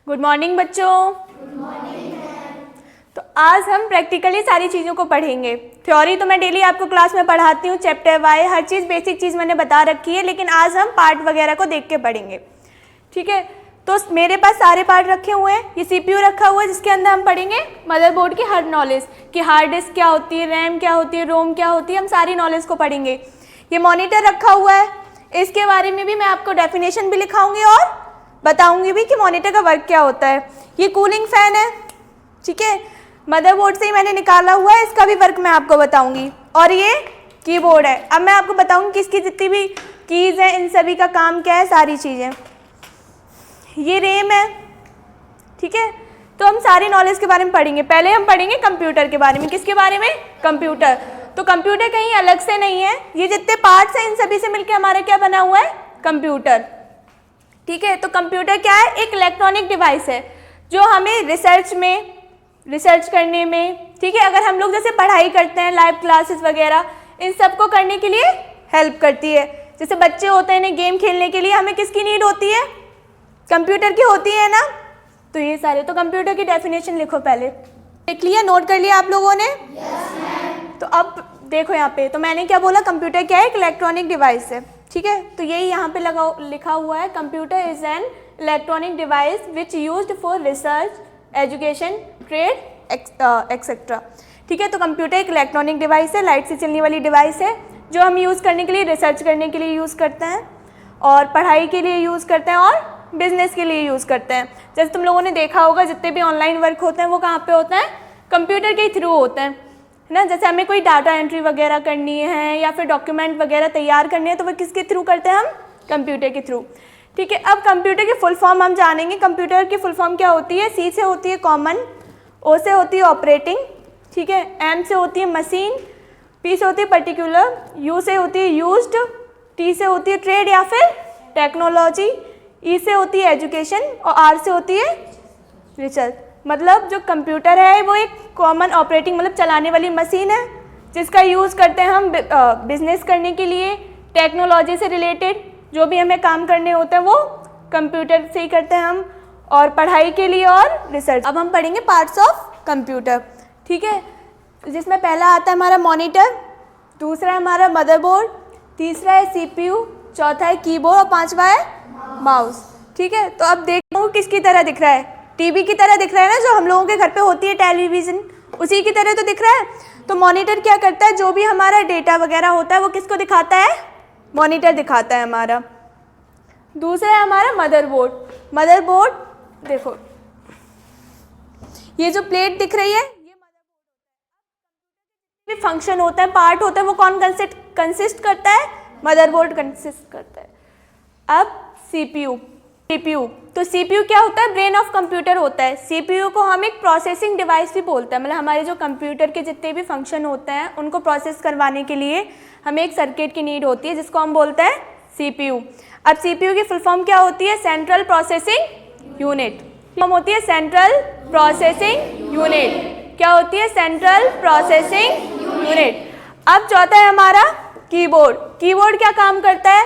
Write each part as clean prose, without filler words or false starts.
Good morning बच्चों। तो आज हम प्रैक्टिकली सारी चीज़ों को पढ़ेंगे। थ्योरी तो मैं डेली आपको क्लास में पढ़ाती हूँ, चैप्टर वाई हर चीज़ बेसिक चीज़ मैंने बता रखी है, लेकिन आज हम पार्ट वगैरह को देख के पढ़ेंगे। ठीक है, तो मेरे पास सारे पार्ट रखे हुए हैं। ये CPU रखा हुआ है जिसके अंदर हम पढ़ेंगे मदरबोर्ड की हर नॉलेज कि हार्ड डिस्क क्या होती है, रैम क्या होती है, रोम क्या होती है, हम सारी नॉलेज को पढ़ेंगे। ये मॉनिटर रखा हुआ है, इसके बारे में भी मैं आपको डेफिनेशन भी लिखाऊंगी और बताऊंगी भी कि मॉनिटर का वर्क क्या होता है। ये कूलिंग फैन है, ठीक है, मदरबोर्ड से ही मैंने निकाला हुआ है, इसका भी वर्क मैं आपको बताऊंगी। और ये कीबोर्ड है, अब मैं आपको बताऊंगी कि इसकी जितनी भी कीज़ हैं इन सभी का काम क्या है, सारी चीज़ें। ये रैम है, ठीक है। तो हम सारी नॉलेज के बारे में पढ़ेंगे। पहले हम पढ़ेंगे कंप्यूटर के बारे में। किसके बारे में? कंप्यूटर। तो कंप्यूटर कहीं अलग से नहीं है, ये जितने पार्ट्स हैं इन सभी से मिलकर हमारा क्या बना हुआ है? कंप्यूटर। ठीक है, तो कंप्यूटर क्या है? एक इलेक्ट्रॉनिक डिवाइस है जो हमें रिसर्च करने में, ठीक है, अगर हम लोग जैसे पढ़ाई करते हैं, लाइव क्लासेस वगैरह, इन सबको करने के लिए हेल्प करती है। जैसे बच्चे होते हैं, इन्हें गेम खेलने के लिए हमें किसकी नीड होती है? कंप्यूटर की होती है ना। तो ये सारे, तो कंप्यूटर की डेफिनेशन लिखो, पहले लिख लिया, नोट कर लिया आप लोगों ने? तो अब देखो यहाँ पे, तो मैंने क्या बोला? कंप्यूटर क्या है? एक इलेक्ट्रॉनिक डिवाइस है, ठीक है। तो यही यहाँ पे लिखा हुआ है, computer is an electronic device which used for research, education, trade etcetera. ठीक है, तो कंप्यूटर एक इलेक्ट्रॉनिक डिवाइस है, लाइट से चलने वाली डिवाइस है जो हम यूज़ करने के लिए, रिसर्च करने के लिए यूज़ करते हैं, और पढ़ाई के लिए यूज़ करते हैं, और बिजनेस के लिए यूज़ करते हैं। जैसे तुम लोगों ने देखा होगा, जितने भी ऑनलाइन वर्क होते हैं वो कहाँ पे होते हैं? कंप्यूटर के थ्रू होते हैं, है ना। जैसे हमें कोई डाटा एंट्री वगैरह करनी है या फिर डॉक्यूमेंट वगैरह तैयार करने हैं, तो वो किसके थ्रू करते हैं? हम कंप्यूटर के थ्रू। ठीक है, अब कंप्यूटर की फुल फॉर्म हम जानेंगे। कंप्यूटर की फुल फॉर्म क्या होती है? C से होती है कॉमन, O से होती है ऑपरेटिंग, ठीक है, M से होती है मशीन, P से होती है पर्टिकुलर, U से होती है यूज्ड, T से होती है ट्रेड या फिर टेक्नोलॉजी, E से होती है एजुकेशन, और R से होती है रिसर्च। मतलब जो कंप्यूटर है वो एक कॉमन ऑपरेटिंग, मतलब चलाने वाली मशीन है जिसका यूज़ करते हैं हम बिजनेस करने के लिए, टेक्नोलॉजी से रिलेटेड जो भी हमें काम करने होते हैं वो कंप्यूटर से ही करते हैं हम, और पढ़ाई के लिए और रिसर्च। अब हम पढ़ेंगे पार्ट्स ऑफ कंप्यूटर, ठीक है, जिसमें पहला आता है हमारा मॉनिटर, दूसरा है हमारा मदरबोर्ड, तीसरा है CPU, चौथा है कीबोर्ड, और पांचवा है माउस। ठीक है, तो अब देखो किसकी तरह दिख रहा है? टीवी की तरह दिख रहा है ना, जो हम लोगों के घर पे होती है टेलीविज़न, उसी की तरह तो दिख रहा है। तो मॉनिटर क्या करता है? जो भी हमारा डेटा वगैरह होता है वो किसको दिखाता है? मॉनिटर दिखाता है हमारा। दूसरा है हमारा मदरबोर्ड। मदरबोर्ड देखो, ये जो प्लेट दिख रही है ये मदरबोर्ड भी फंक्शन होता है, पार्ट होता है, वो कौन कंसिस्ट करता है? मदरबोर्ड कंसिस्ट करता है। अब CPU, तो CPU क्या होता है? ब्रेन ऑफ कंप्यूटर होता है। CPU को हम एक प्रोसेसिंग डिवाइस भी बोलते हैं, मतलब हमारे जो कंप्यूटर के जितने भी फंक्शन होते हैं उनको प्रोसेस करवाने के लिए हमें एक सर्किट की नीड होती है जिसको हम बोलते हैं CPU। अब CPU की फुल फॉर्म क्या होती है? Central processing unit. फॉर्म होती है सेंट्रल प्रोसेसिंग यूनिट। क्या होती है? Central processing unit. अब चौथा है हमारा कीबोर्ड। कीबोर्ड क्या काम करता है?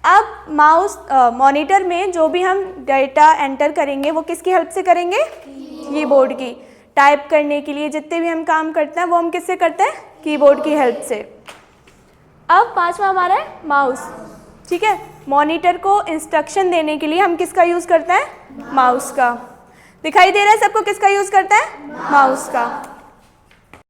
अब माउस मॉनिटर में जो भी हम डेटा एंटर करेंगे वो किसकी हेल्प से करेंगे? कीबोर्ड की। टाइप करने के लिए जितने भी हम काम करते हैं वो हम किससे करते हैं? कीबोर्ड की हेल्प से। अब पांचवा हमारा है माउस, ठीक है। मॉनिटर को इंस्ट्रक्शन देने के लिए हम किसका यूज़ करते हैं? माउस का। दिखाई दे रहा है सबको किसका यूज़ करते हैं? माउस का।